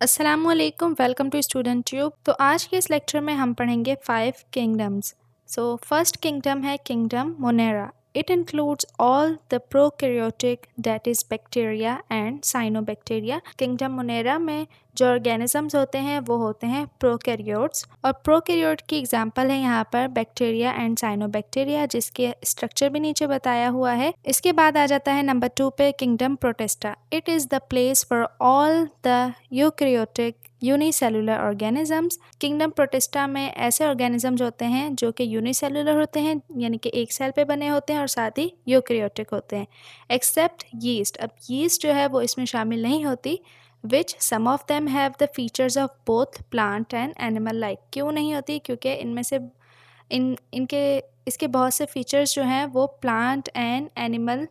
अस्सलामुअलैकुम, welcome to student tube. तो आज के इस लेक्चर में हम पढ़ेंगे 5 किंगडम्स। सो फर्स्ट किंगडम है kingdom Monera. It includes all the prokaryotic that is bacteria and cyanobacteria. Kingdom Monera में जो ऑर्गेनिजम्स होते हैं वो होते हैं प्रोकैरियोट्स, और प्रोकैरियोट की एग्जांपल है यहाँ पर बैक्टीरिया एंड साइनोबैक्टीरिया, जिसके स्ट्रक्चर भी नीचे बताया हुआ है। इसके बाद आ जाता है नंबर 2 पे kingdom protista. It is the place for all the eukaryotic unicellular organisms. Kingdom protista में ऐसे ऑर्गेनिजम्स होते हैं जो कि यूनिसेलुलर होते हैं, यानी कि एक सेल पे बने होते हैं, और साथ ही यूकैरियोटिक होते हैं, एक्सेप्ट यीस्ट। अब यीस्ट जो है वो इसमें शामिल नहीं होती। Which some of them have the features of both plant and animal like. क्यों नहीं होती? क्योंकि इनमें से इसके बहुत से फीचर्स जो हैं वो प्लांट एंड एनिमल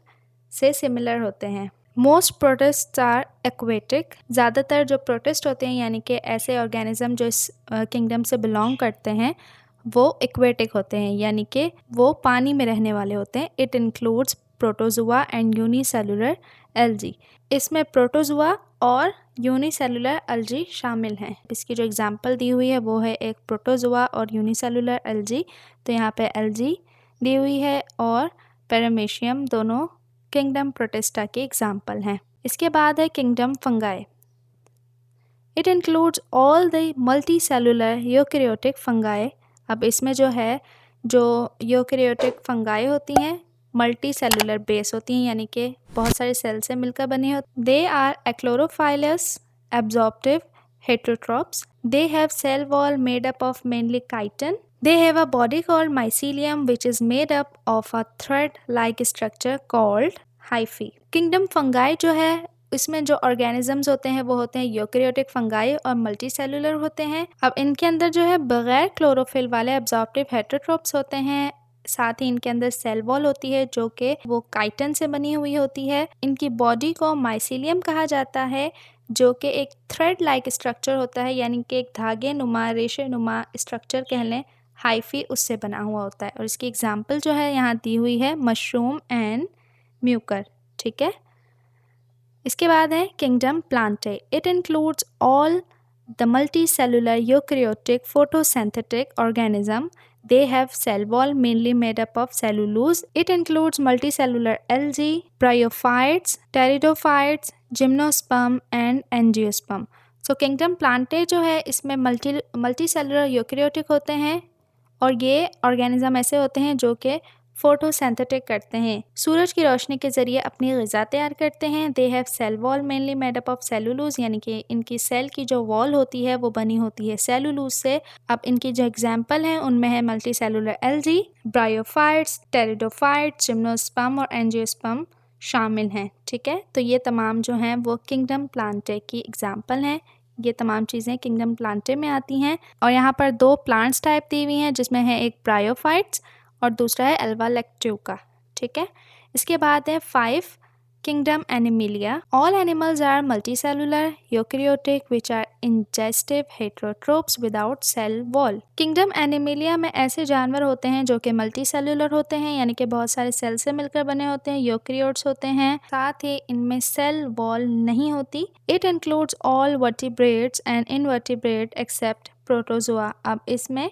से सिमिलर होते हैं। Most protist are aquatic. ज़्यादातर जो प्रोटिस्ट होते हैं, यानी कि ऐसे ऑर्गेनिज्म जो इस किंगडम से बिलोंग करते हैं, वो एक्वेटिक होते हैं, यानी कि वो पानी में रहने वाले होते हैं। It includes protozoa and unicellular algae. इसमें प्रोटोजुआ और यूनिसेलुलर एल्जी शामिल हैं। इसकी जो एग्जांपल दी हुई है वो है एक प्रोटोजुआ और यूनिसेलुलर एल्जी। तो यहाँ पे एल्जी दी हुई है और पैरामीशियम, दोनों किंगडम प्रोटिस्टा के एग्जाम्पल हैं। इसके बाद है kingdom fungi. It includes all the multi cellular eukaryotic fungi. अब इसमें जो है, जो यूकैरियोटिक फंगाई होती हैं, मल्टी सेलुलर बेस होती हैं, यानी कि बहुत सारे सेल से मिलकर बनी होती। They are achlorophyllous, absorptive, heterotrophs. They have cell wall made up of mainly chitin. They have a body called mycelium which is made up of a thread-like structure called hyphae. Kingdom fungi जो है, इसमें जो organisms होते हैं वो होते हैं eukaryotic fungi और मल्टी सेलुलर होते हैं। अब इनके अंदर जो है बगैर क्लोरोफिल वाले एब्जॉर्प्टिव हेटेरोट्रॉप्स होते हैं। साथ ही इनके अंदर सेल वॉल होती है जो कि वो काइटन से बनी हुई होती है। इनकी बॉडी को माइसीलियम कहा जाता है, जो कि एक थ्रेड लाइक स्ट्रक्चर होता है, यानी कि एक धागे नुमा, रेशे नुमा स्ट्रक्चर कह लें, हाइफी उससे बना हुआ होता है। और इसकी एग्जांपल जो है यहाँ दी हुई है मशरूम एंड म्यूकर। ठीक है, इसके बाद है kingdom Plantae. It includes all the multi cellular eukaryotic photosynthetic organism. They have cell wall mainly made up of cellulose. It includes multicellular algae, bryophytes, pteridophytes, gymnosperm and angiosperm. So kingdom plantae जो है, इसमें multi cellular eukaryotic होते हैं, और ये organism ऐसे होते हैं जो कि फोटोसिंथेटिक करते हैं, सूरज की रोशनी के ज़रिए अपनी ग़िज़ा तैयार करते हैं। They have cell wall mainly made up of cellulose, यानी कि इनकी सेल की जो वॉल होती है वो बनी होती है सेलुलोज से। अब इनकी जो एग्जांपल हैं उनमें है multi cellular algae, bryophytes, pteridophytes, gymnosperm और एंजियोस्पर्म शामिल हैं। ठीक है, तो ये तमाम जो हैं वो किंगडम प्लांटे की एग्जांपल हैं। ये तमाम चीज़ें किंगडम प्लांटे में आती हैं। और यहाँ पर 2 प्लांट्स टाइप दी हुई हैं, जिसमें है एक ब्रायोफाइट्स और दूसरा है एल्वा लैक्ट्यूका। ठीक है, इसके बाद है 5 kingdom Animalia. All animals are multicellular eukaryotic which are ingestive heterotrophs without cell wall. Kingdom Animalia में ऐसे जानवर होते हैं जो कि मल्टीसेलुलर होते हैं, यानी कि बहुत सारे सेल से मिलकर बने होते हैं, यूकैरियोट्स होते हैं, साथ ही इनमें सेल वॉल नहीं होती। It includes all vertebrates and invertebrate except protozoa. अब इसमें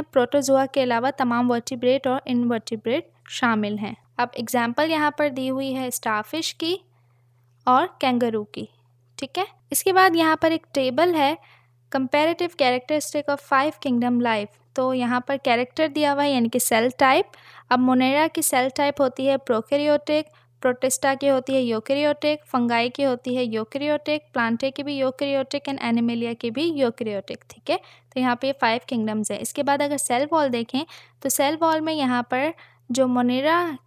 प्रोटोजोआ के अलावा तमाम वर्टिब्रेट और इनवर्टिब्रेट शामिल हैं। अब एग्जाम्पल यहाँ पर दी हुई है स्टारफिश की और कैंगरू की। ठीक है, इसके बाद यहाँ पर एक टेबल है, comparative characteristic of 5 kingdom life. तो यहाँ पर कैरेक्टर दिया हुआ है, यानी कि सेल टाइप। अब मोनेरा की सेल टाइप होती है प्रोकैरियोटिक, प्रोटिस्टा की होती है यूकैरियोटिक, फंगाई की होती है यूकैरियोटिक, प्लांटे की भी यूकैरियोटिक एंड एनिमिलिया की भी यूकैरियोटिक। ठीक है, तो यहाँ पे 5 किंगडम्स है। इसके बाद अगर सेल वॉल देखें तो सेल वॉल में यहाँ पर जो मोनेरा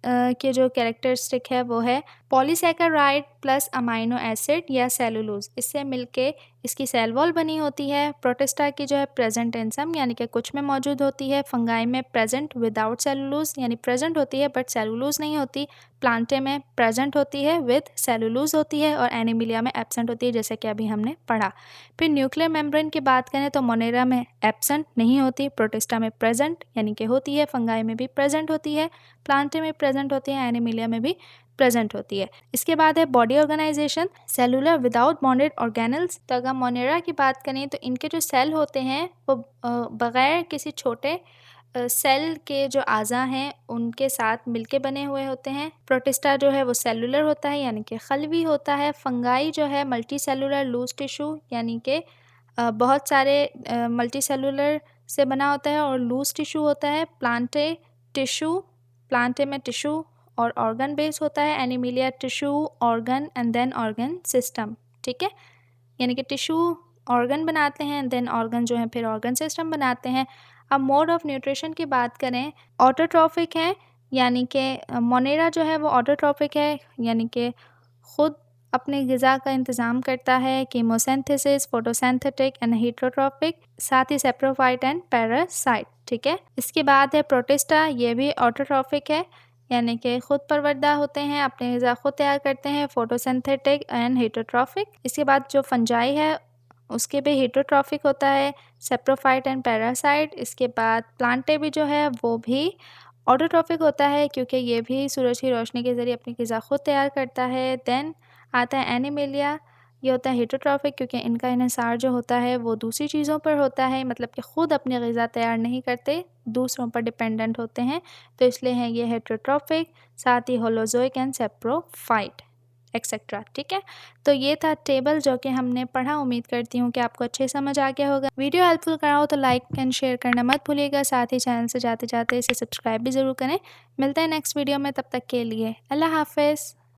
के जो कैरेक्टरिस्टिक है वो है पॉलीसैकेराइड प्लस अमाइनो एसिड या सेलुलोज, इससे मिलके इसकी सेल वॉल बनी होती है। प्रोटिस्टा की जो है प्रेजेंट इन सम, यानी कि कुछ में मौजूद होती है। फंगाई में प्रेजेंट विदाउट सेलुलोज, यानी प्रेजेंट होती है बट सेलुलोज नहीं होती। प्लांटे में प्रेजेंट होती है विद सेलुलोज होती है, और एनिमिलिया में एब्सेंट होती है, जैसे कि अभी हमने पढ़ा। फिर न्यूक्लियर मेम्ब्रेन की बात करें तो मोनेरा में एब्सेंट नहीं होती, प्रोटिस्टा में प्रेजेंट यानी कि होती है, फंगाई में भी प्रेजेंट होती है, प्लांटे में प्रेजेंट होती है, एनिमिलिया में भी प्रेजेंट होती है। इसके बाद है body organisation, cellular without bonded organelles. तो अगर मोनेरा की बात करें तो इनके जो सेल होते हैं वो बग़ैर किसी छोटे सेल के जो आज़ा हैं उनके साथ मिलके बने हुए होते हैं। प्रोटिस्टा जो है वो सेलुलर होता है यानी कि खलवी होता है। फंगाई जो है मल्टी सेलुलर लूज टिश्यू यानी कि बहुत सारे मल्टी सेलुलर से बना होता है और लूज टिश्यू होता है। प्लांटे टिश्यू, प्लांटे में टिश्यू और ऑर्गन बेस होता है। Animalia tissue, organ and then organ system, ठीक है, यानी कि टिश्यू ऑर्गन बनाते हैं एंड देन ऑर्गन जो है फिर ऑर्गन सिस्टम बनाते हैं। अब मोड ऑफ न्यूट्रिशन की बात करें, ऑटोट्रॉफिक है यानी कि मोनेरा जो है वो ऑटोट्रॉफिक है यानी कि ख़ुद अपनी ग़िज़ा का इंतज़ाम करता है। कीमोसिंथेसिस, फोटोसिंथेटिक एंड हेटरोट्रॉफिक, साथ ही सेप्रोफाइट एंड पैरासाइट, ठीक है। इसके बाद है प्रोटिस्टा, ये भी ऑटोट्रॉफिक है यानी कि ख़ुद परवरदा होते हैं, अपनी ग़िज़ा ख़ुद तैयार करते हैं। Photosynthetic and heterotrophic. इसके बाद जो फंजाई है उसके भी हेटरोट्रॉफिक होता है, सेप्रोफाइट एंड पैरासाइट। इसके बाद प्लांटे भी जो है वो भी ऑटोट्रॉफिक होता है क्योंकि ये भी सूरज की रोशनी के ज़रिए अपनी ग़िज़ा ख़ुद तैयार करता है। देन आता है एनिमिलिया, ये होता है हेटरोट्रॉफिक क्योंकि इनका इन्हिसार जो होता है वो दूसरी चीज़ों पर होता है, मतलब कि ख़ुद अपनी ग़िज़ा तैयार नहीं करते, दूसरों पर डिपेंडेंट होते हैं, तो इसलिए हैं ये हेटरोट्रॉफिक। साथ ही होलोज़ोइक एंड सेप्रोफाइट एक्सेट्रा, ठीक है। तो ये था टेबल जो कि हमने पढ़ा। उम्मीद करती हूँ कि आपको अच्छे समझ आ गया होगा। वीडियो हेल्पफुल करा हो तो लाइक एंड शेयर करना मत भूलिएगा। साथ ही चैनल से जाते जाते इसे सब्सक्राइब भी ज़रूर करें। मिलते हैं नेक्स्ट वीडियो में, तब तक के लिए अल्लाह हाफ़िज़।